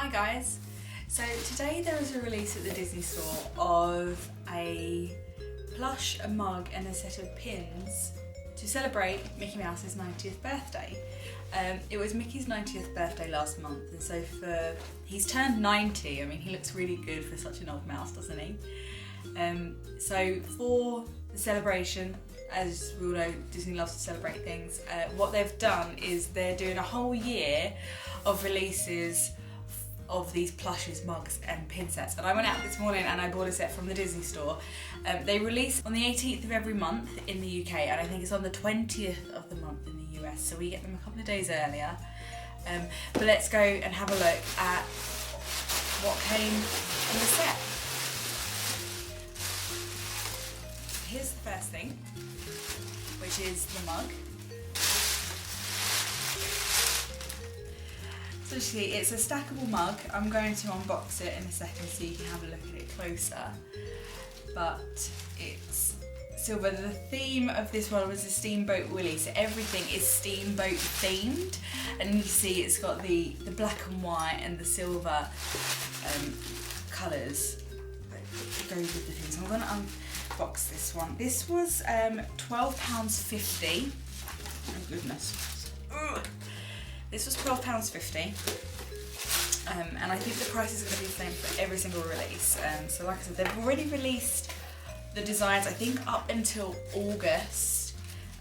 Hi guys! So today there is a release at the Disney store of a plush, a mug and a set of pins to celebrate Mickey Mouse's 90th birthday. It was Mickey's 90th birthday last month, and so he's turned 90. I mean, he looks really good for such an old mouse, doesn't he? So for the celebration, as we all know, Disney loves to celebrate things, what they've done is they're doing a whole year of releases of these plushes, mugs and pin sets. And I went out this morning and I bought a set from the Disney store. They release on the 18th of every month in the UK, and I think it's on the 20th of the month in the US, so we get them a couple of days earlier. But let's go and have a look at what came in the set. Here's the first thing, which is the mug. So see, it's a stackable mug. I'm going to unbox it in a second so you can have a look at it closer. But it's silver. The theme of this one was a Steamboat Willie, so everything is steamboat themed. And you can see it's got the black and white and the silver colours that go with the thing. So I'm going to unbox this one. This was £12.50. Oh goodness. Ugh. This was £12.50, and I think the price is going to be the same for every single release. So like I said, they've already released the designs, I think, up until August,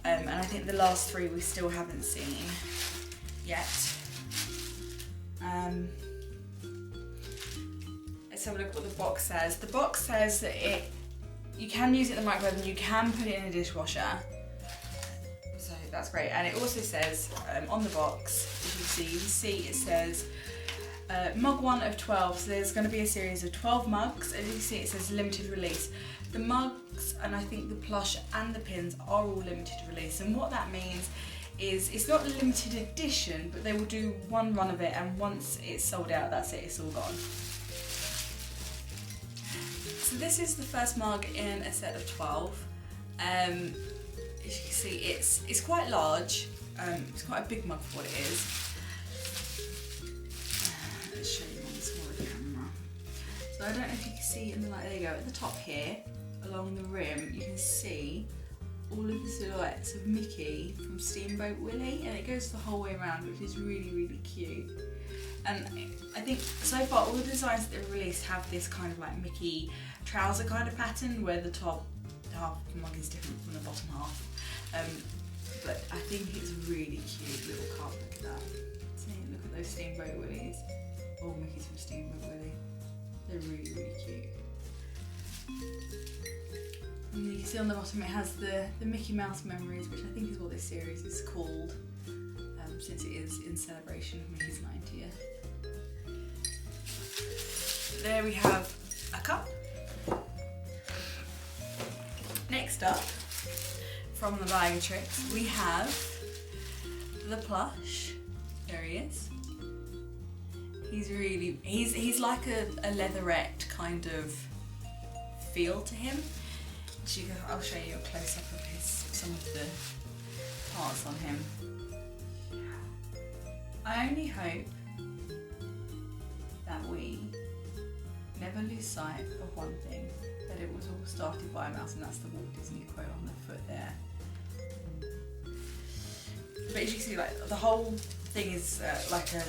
and I think the last three we still haven't seen yet. Let's have a look at what the box says. The box says that you can use it in the microwave and you can put it in a dishwasher. That's great, and it also says on the box, as you can see it says mug 1 of 12, so there's going to be a series of 12 mugs. As you can see, it says limited release. The mugs, and I think the plush and the pins are all limited release, and what that means is it's not a limited edition, but they will do one run of it, and once it's sold out, that's it, it's all gone. So this is the first mug in a set of 12. As you can see, it's quite large. It's quite a big mug for what it is. Let's show you on the smaller camera. So I don't know if you can see in the light. There you go. At the top here, along the rim, you can see all of the silhouettes of Mickey from Steamboat Willie, and it goes the whole way around, which is really, really cute. And I think so far all the designs that they've released have this kind of like Mickey trouser kind of pattern, where the top half of the mug is different from the bottom half. But I think it's really cute little cup. Look at that. See, look at those Steamboat Willies. Oh, Mickey's from Steamboat Willie. They're really, really cute. And you can see on the bottom it has the Mickey Mouse memories, which I think is what this series is called, since it is in celebration of Mickey's 90th. There we have a cup. Next up, from the bag of tricks, we have the plush. There he is. He's like a leatherette kind of feel to him. I'll show you a close up of some of the parts on him. I only hope that we never lose sight of one thing, that it was all started by a mouse, and that's the Walt Disney quote on the foot there. But as you can see, like the whole thing is like a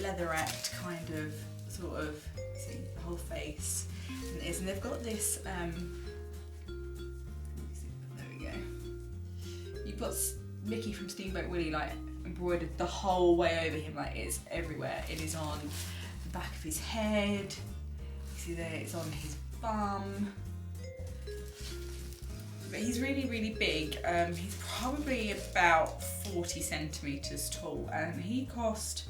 leatherette kind of sort of, see the whole face, and they've got this. There we go. You've got Mickey from Steamboat Willie like embroidered the whole way over him, like it's everywhere. It is on the back of his head. You see there, it's on his bum. But he's really, really big. He's probably about 40 centimetres tall, and he cost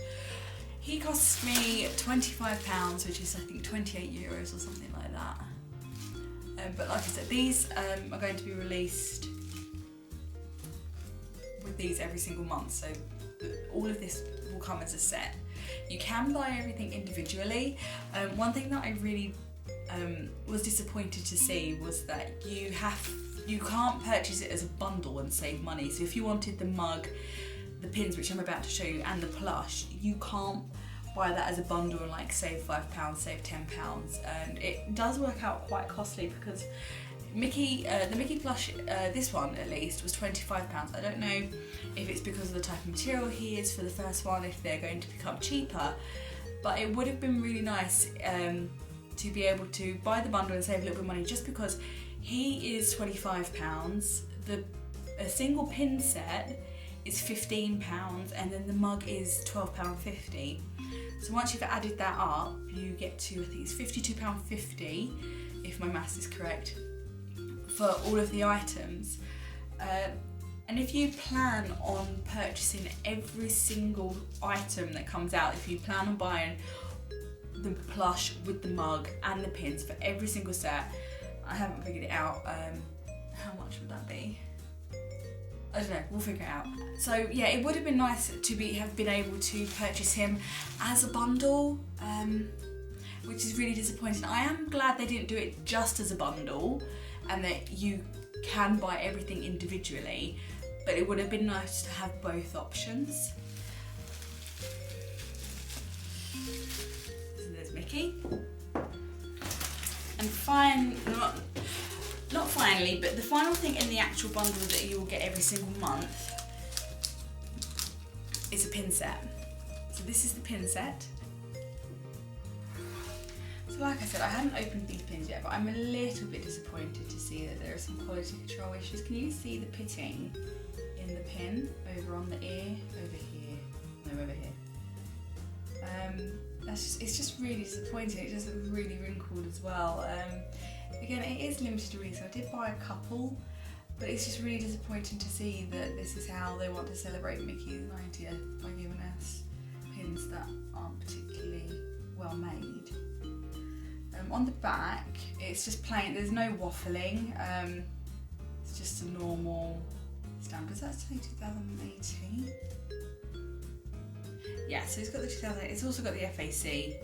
me £25, which is I think €28 or something like that. But like I said, these are going to be released with these every single month, so all of this will come as a set. You can buy everything individually. One thing that I really was disappointed to see was that you can't purchase it as a bundle and save money. So if you wanted the mug, the pins, which I'm about to show you, and the plush, you can't buy that as a bundle and like save £5, save £10, and it does work out quite costly because the Mickey plush, this one at least, was £25. I don't know if it's because of the type of material he is for the first one, if they're going to become cheaper, but it would have been really nice to be able to buy the bundle and save a little bit of money, just because he is £25, a single pin set is £15, and then the mug is £12.50. So once you've added that up, you get to, I think it's £52.50, if my maths is correct, for all of the items. And if you plan on purchasing every single item that comes out, if you plan on buying the plush with the mug and the pins for every single set, I haven't figured it out, how much would that be? I don't know, we'll figure it out. So yeah, it would have been nice to have been able to purchase him as a bundle, which is really disappointing. I am glad they didn't do it just as a bundle and that you can buy everything individually, but it would have been nice to have both options. So there's Mickey. And not finally, but the final thing in the actual bundle that you will get every single month is a pin set. So this is the pin set. So like I said, I hadn't opened these pins yet, but I'm a little bit disappointed to see that there are some quality control issues. Can you see the pitting in the pin over on the ear? Over here. No, over here. It's just really disappointing. It does look really wrinkled as well. Again, it is limited release, so I did buy a couple, but it's just really disappointing to see that this is how they want to celebrate Mickey's 90th, by giving us pins that aren't particularly well made. On the back, it's just plain, there's no waffling, it's just a normal stamp. Does that say 2018? Yeah, so it's got the 2008, it's also got the FAC.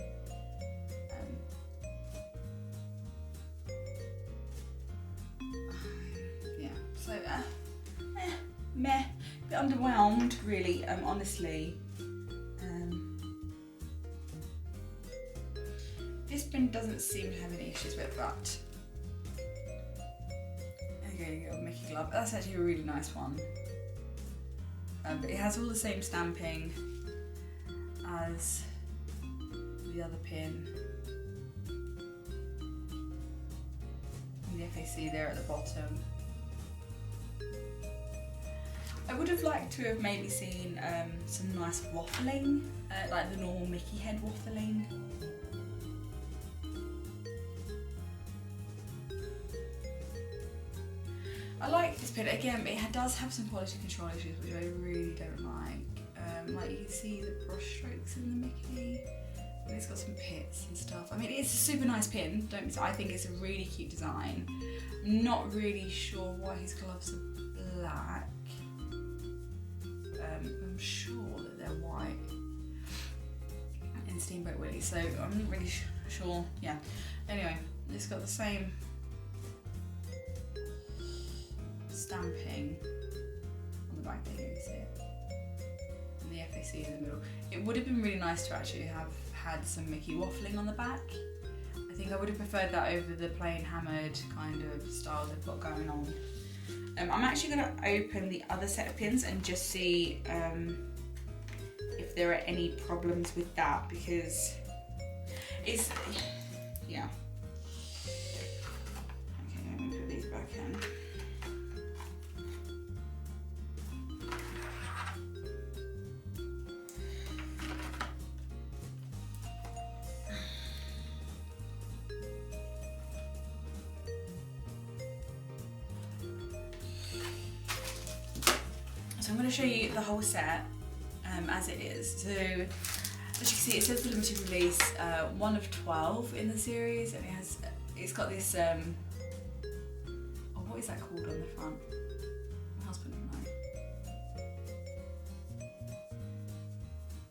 Yeah, so meh, a bit underwhelmed really, honestly. This pin doesn't seem to have any issues with, but okay, you got a Mickey glove. That's actually a really nice one. But it has all the same stamping as the other pin. And the FAC there at the bottom. I would have liked to have maybe seen some nice waffling, like the normal Mickey head waffling. I like this pin. Again, it does have some quality control issues, which I really don't like. Like you can see the brush strokes in the Mickey, and it's got some pits and stuff. I mean, it's a super nice pin. I think it's a really cute design. I'm not really sure why his gloves are black. I'm sure that they're white in Steamboat Willie, so I'm not really sure. Yeah. Anyway, it's got the same stamping on the back there, you see it, and the FAC in the middle. It would have been really nice to actually have had some Mickey waffling on the back. I think I would have preferred that over the plain hammered kind of style they've got going on. I'm actually going to open the other set of pins and just see if there are any problems with that, because it's, yeah. Okay, let me put these back in. So I'm going to show you the whole set as it is. So as you can see, it says the limited release, 1 of 12 in the series, and it's got this oh, what is that called on the front? My husband and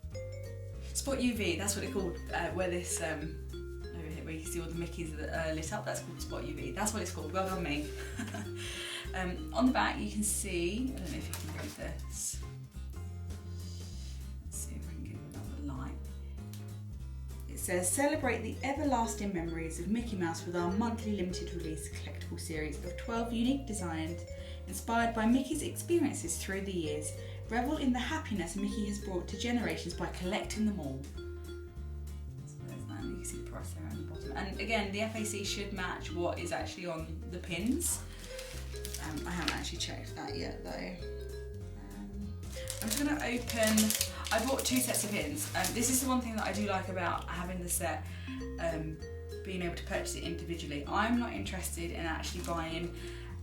I. Spot UV, that's what it's called. Where this over here, where you can see all the Mickeys that are lit up, that's called Spot UV. That's what it's called. Well done, me. On the back you can see, I don't know if you can read this. Let's see if I can give it another light. says, celebrate the everlasting memories of Mickey Mouse with our monthly limited release collectible series of 12 unique designs inspired by Mickey's experiences through the years. Revel in the happiness Mickey has brought to generations by collecting them all. So there's that, and you can see the price there on the bottom. And again, the FAC should match what is actually on the pins. I haven't actually checked that yet though. I'm just going to open, I bought 2 sets of pins. This is the one thing that I do like about having the set, being able to purchase it individually. I'm not interested in actually buying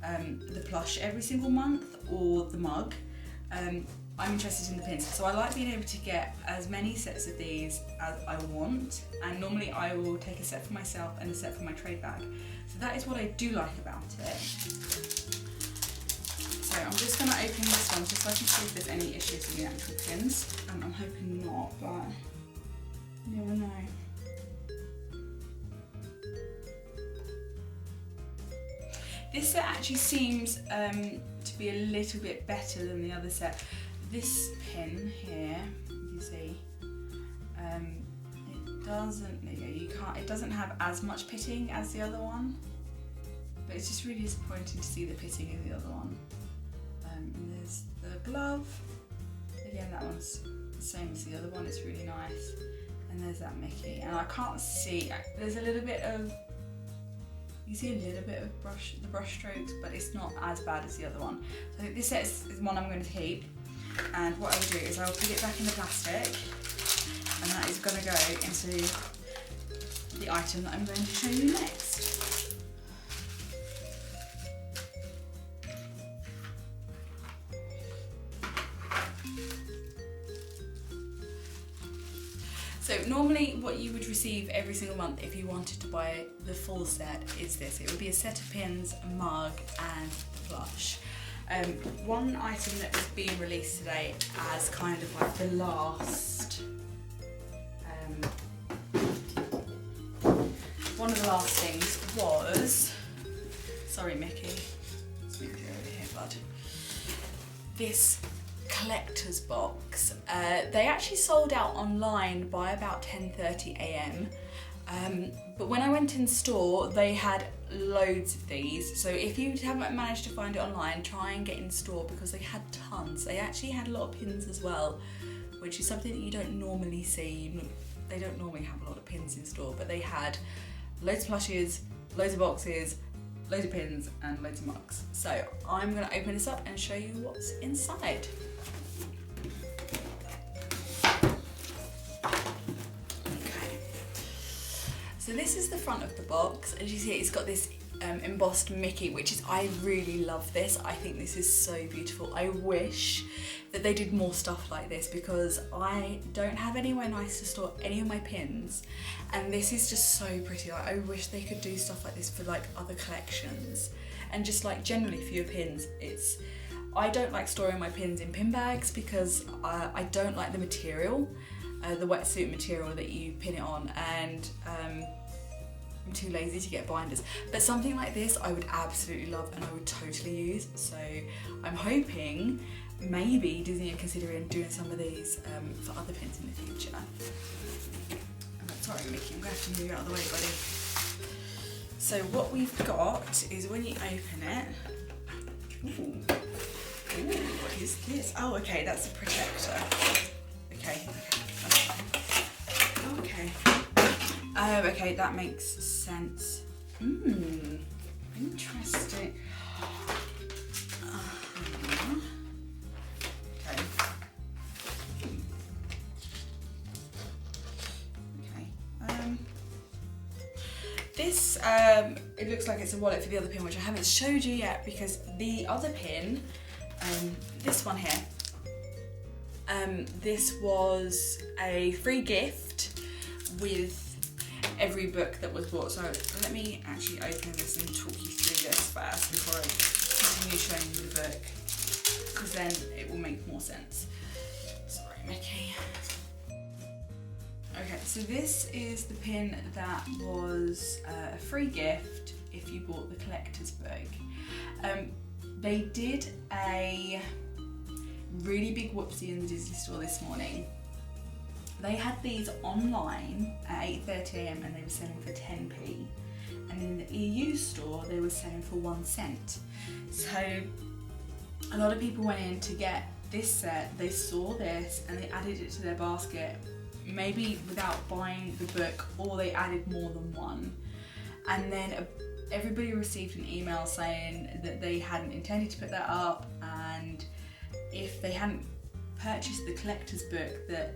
the plush every single month or the mug. I'm interested in the pins. So I like being able to get as many sets of these as I want, and normally I will take a set for myself and a set for my trade bag. So that is what I do like about it. So I'm just going to open this one just so I can see if there's any issues with the actual pins. I'm hoping not, but you never know. This set actually seems to be a little bit better than the other set. This pin here, you can see, it doesn't have as much pitting as the other one, but it's just really disappointing to see the pitting in the other one. And there's the glove. Again, that one's the same as the other one. It's really nice. And there's that Mickey. And I can't see. There's a little bit of. You see a little bit of the brush strokes, but it's not as bad as the other one. So I think this set is one I'm going to keep. And what I will do is I will put it back in the plastic, and that is going to go into the item that I'm going to show you next. So normally what you would receive every single month if you wanted to buy the full set is this. It would be a set of pins, a mug and the plush. One item that was being released today as kind of like the last, one of the last things was, sorry Mickey, let's move you over here bud, this collector's box. They actually sold out online by about 10:30 AM, but when I went in store they had loads of these, so if you haven't managed to find it online, try and get in store because they had tons. They actually had a lot of pins as well, which is something that you don't normally see. They don't normally have a lot of pins in store, but they had loads of plushes, loads of boxes, loads of pins and loads of mugs. So I'm going to open this up and show you what's inside. So this is the front of the box. As you see, it's got this embossed Mickey, which is, I really love this. I think this is so beautiful. I wish that they did more stuff like this because I don't have anywhere nice to store any of my pins, and this is just so pretty. Like, I wish they could do stuff like this for like other collections and just like generally for your pins. I don't like storing my pins in pin bags because I don't like the material, the wetsuit material that you pin it on, and I'm too lazy to get binders. But something like this I would absolutely love and I would totally use. So I'm hoping maybe Disney are considering doing some of these for other pins in the future. Sorry Mickey, I'm going to have to move you out of the way, buddy. So what we've got is when you open it, ooh, what is this? Oh, okay, that's a protector. Okay, that's fine. Okay. Okay, that makes sense. Interesting. Okay. Okay. This, it looks like it's a wallet for the other pin, which I haven't showed you yet because the other pin, this one here, this was a free gift with every book that was bought. So let me actually open this and talk you through this first before I continue showing you the book, because then it will make more sense. Sorry Mickey. Okay, so this is the pin that was a free gift if you bought the collector's book. They did a really big whoopsie in the Disney store this morning, They had these online at 8:30 AM and they were selling for 10p. And in the EU store, they were selling for 1 cent. So a lot of people went in to get this set, they saw this and they added it to their basket, maybe without buying the book, or they added more than one. And then everybody received an email saying that they hadn't intended to put that up, and if they hadn't purchased the collector's book, that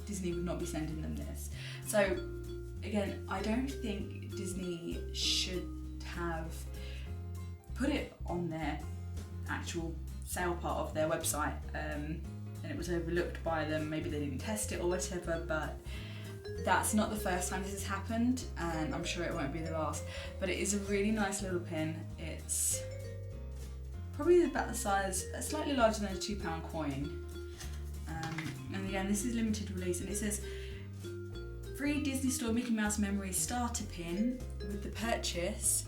Disney would not be sending them this. So again, I don't think Disney should have put it on their actual sale part of their website, and it was overlooked by them. Maybe they didn't test it or whatever, but that's not the first time this has happened, and I'm sure it won't be the last. But it is a really nice little pin. It's probably about the size, slightly larger than a £2 coin. And again, this is limited release, and it says free Disney Store Mickey Mouse Memories starter pin with the purchase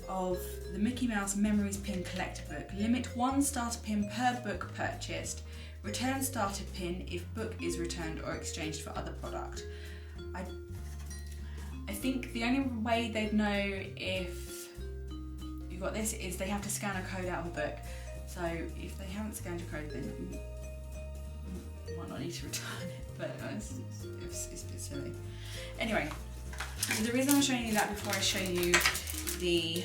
of the Mickey Mouse Memories Pin Collector Book. Limit 1 starter pin per book purchased. Return starter pin if book is returned or exchanged for other product. I think the only way they'd know if you got this is they have to scan a code out of a book. So if they haven't scanned a code, then you might not need to return it, but it's a bit silly. Anyway, so the reason I'm showing you that before I show you the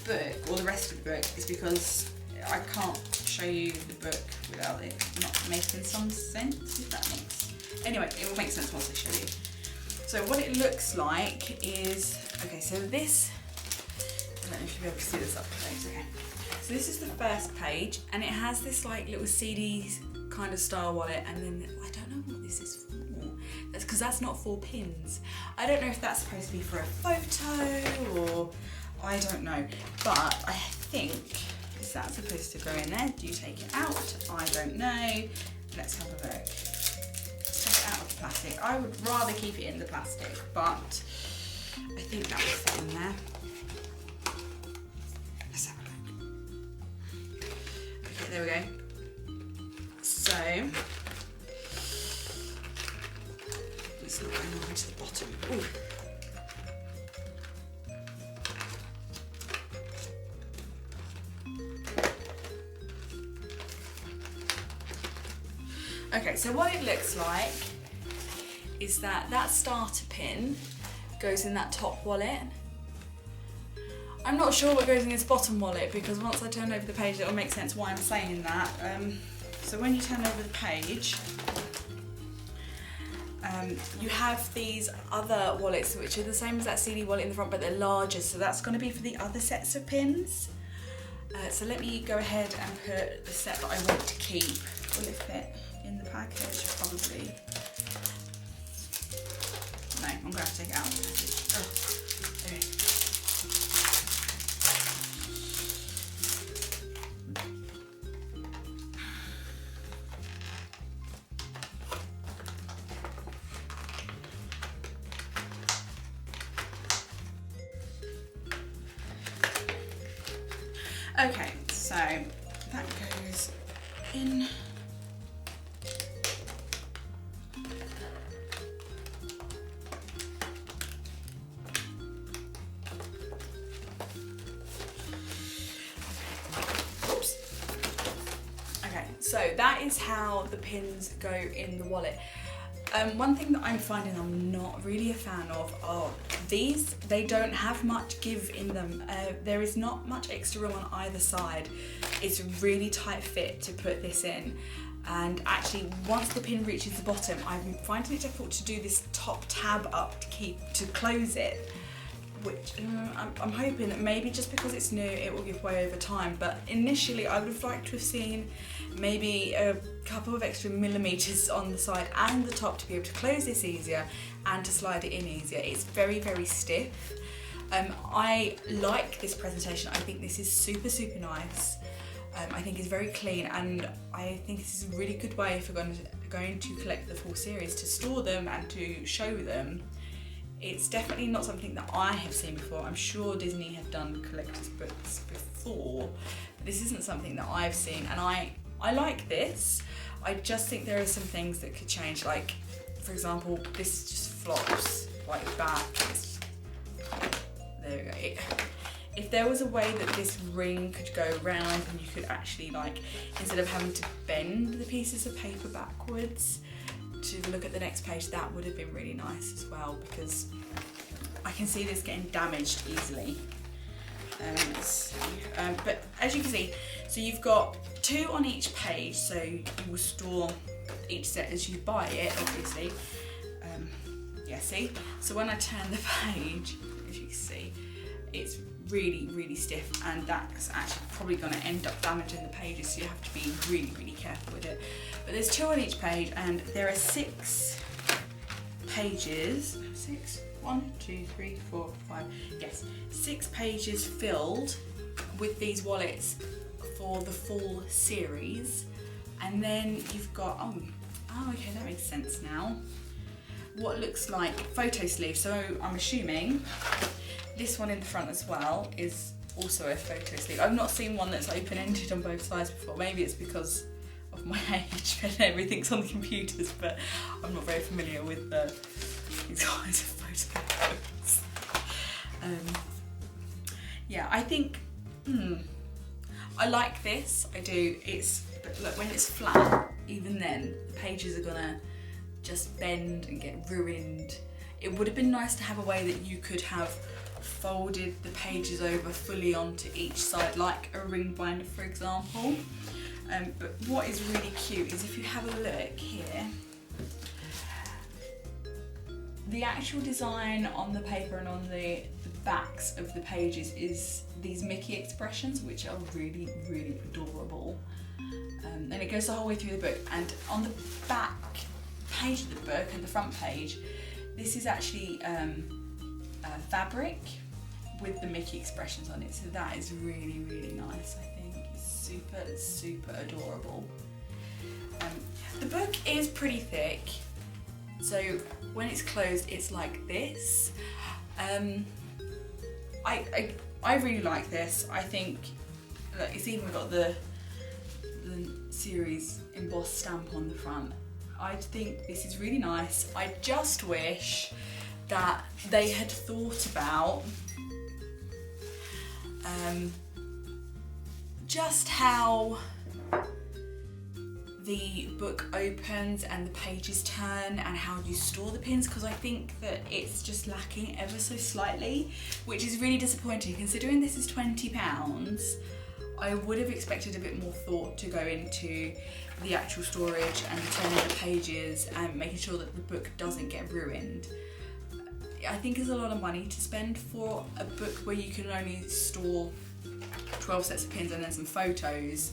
book, or the rest of the book, is because I can't show you the book without it not making some sense, if that makes. Anyway, it will make sense once I show you. So what it looks like is, okay, so this, I don't know if you'll be able to see this up close, okay. So this is the first page, and it has this like little CD kind of style wallet, and then I don't know what this is for. That's because that's not for pins. I don't know if that's supposed to be for a photo, or I don't know, but I think, is that supposed to go in there? Do you take it out? I don't know. Let's have a look. Let's take it out of the plastic. I would rather keep it in the plastic, but I think that will fit in there. Let's have a look. Okay, there we go. So, it's not going all the way to the bottom. Ooh. Okay, so what it looks like is that starter pin goes in that top wallet. I'm not sure what goes in this bottom wallet, because once I turn over the page it'll make sense why I'm saying that. So when you turn over the page, you have these other wallets which are the same as that CD wallet in the front, but they're larger, so that's going to be for the other sets of pins. So let me go ahead and put the set that I want to keep. Will it fit in the package? Probably. No, I'm going to have to take it out. Oh, okay. Okay, so that goes in. Oops. Okay, so that is how the pins go in the wallet. One thing that I'm finding I'm not really a fan of are these. They don't have much give in them. There is not much extra room on either side. It's a really tight fit to put this in. And actually, once the pin reaches the bottom, I'm finding it difficult to do this top tab up to close it. Which I'm hoping that maybe just because it's new, it will give way over time. But initially, I would have liked to have seen maybe a couple of extra millimeters on the side and the top to be able to close this easier and to slide it in easier. It's very, very stiff. I like this presentation. I think this is super, super nice. I think it's very clean, and I think this is a really good way if we're going to collect the full series, to store them and to show them. It's definitely not something that I have seen before. I'm sure Disney have done collector's books before, but this isn't something that I've seen, and I like this. I just think there are some things that could change, like for example this just flops like back. There we go. If there was a way that this ring could go around and you could actually, like, instead of having to bend the pieces of paper backwards to look at the next page, that would have been really nice as well, because I can see this getting damaged easily. But as you can see, so you've got 2 on each page, so you will store each set as you buy it, obviously. Yeah, see? So when I turn the page, as you can see, it's really stiff, and that's actually probably going to end up damaging the pages, so you have to be really careful with it. But there's 2 on each page, and there are 6 pages. 6? 1, 2, 3, 4, 5. Yes, 6 pages filled with these wallets for the full series. And then you've got, oh okay, that makes sense now. What looks like photo sleeve. So I'm assuming this one in the front as well is also a photo sleeve. I've not seen one that's open-ended on both sides before. Maybe it's because of my age and everything's on the computers, but I'm not very familiar with these kinds of photos. Yeah, I think, I like this, I do. But look, when it's flat, even then, the pages are gonna just bend and get ruined. It would have been nice to have a way that you could have folded the pages over fully onto each side, like a ring binder, for example. But what is really cute is if you have a look here, the actual design on the paper and on the backs of the pages is these Mickey expressions, which are really adorable. And it goes the whole way through the book. And on the back page of the book and the front page, this is actually fabric with the Mickey expressions on it, so that is really nice. I think it's super adorable. The book is pretty thick, so when it's closed it's like this. I really like this. I think it's even got the series embossed stamp on the front. I think this is really nice. I just wish that they had thought about just how the book opens and the pages turn and how you store the pins, because I think that it's just lacking ever so slightly, which is really disappointing considering this is £20. I would have expected a bit more thought to go into the actual storage and the turning of the pages and making sure that the book doesn't get ruined. I think it's a lot of money to spend for a book where you can only store 12 sets of pins and then some photos.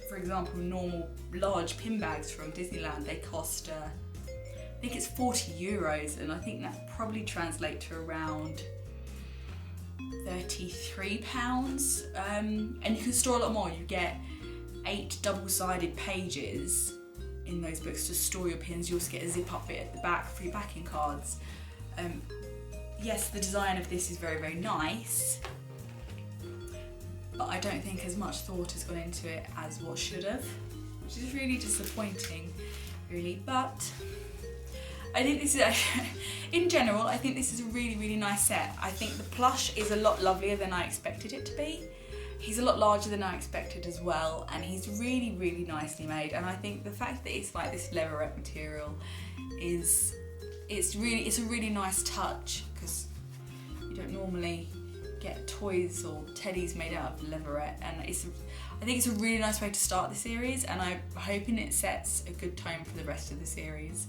For example, normal large pin bags from Disneyland, they cost, I think it's €40, and I think that probably translates to around £33. And you can store a lot more. You get 8 double-sided pages in those books to store your pins. You also get a zip-up bit at the back for your backing cards. Yes, the design of this is very nice, but I don't think as much thought has gone into it as what should have, which is really disappointing, really. But I think this is, in general, I think this is a really nice set. I think the plush is a lot lovelier than I expected it to be. He's a lot larger than I expected as well, and he's really nicely made. And I think the fact that it's like this leatherette material is, it's a really nice touch, because you don't normally get toys or teddies made out of leatherette, and I think it's a really nice way to start the series, and I'm hoping it sets a good tone for the rest of the series.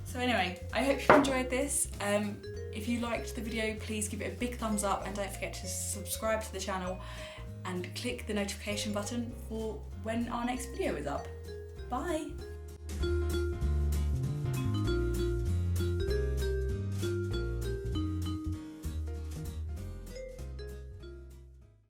So anyway, I hope you enjoyed this. If you liked the video, please give it a big thumbs up, and don't forget to subscribe to the channel and click the notification button for when our next video is up. Bye!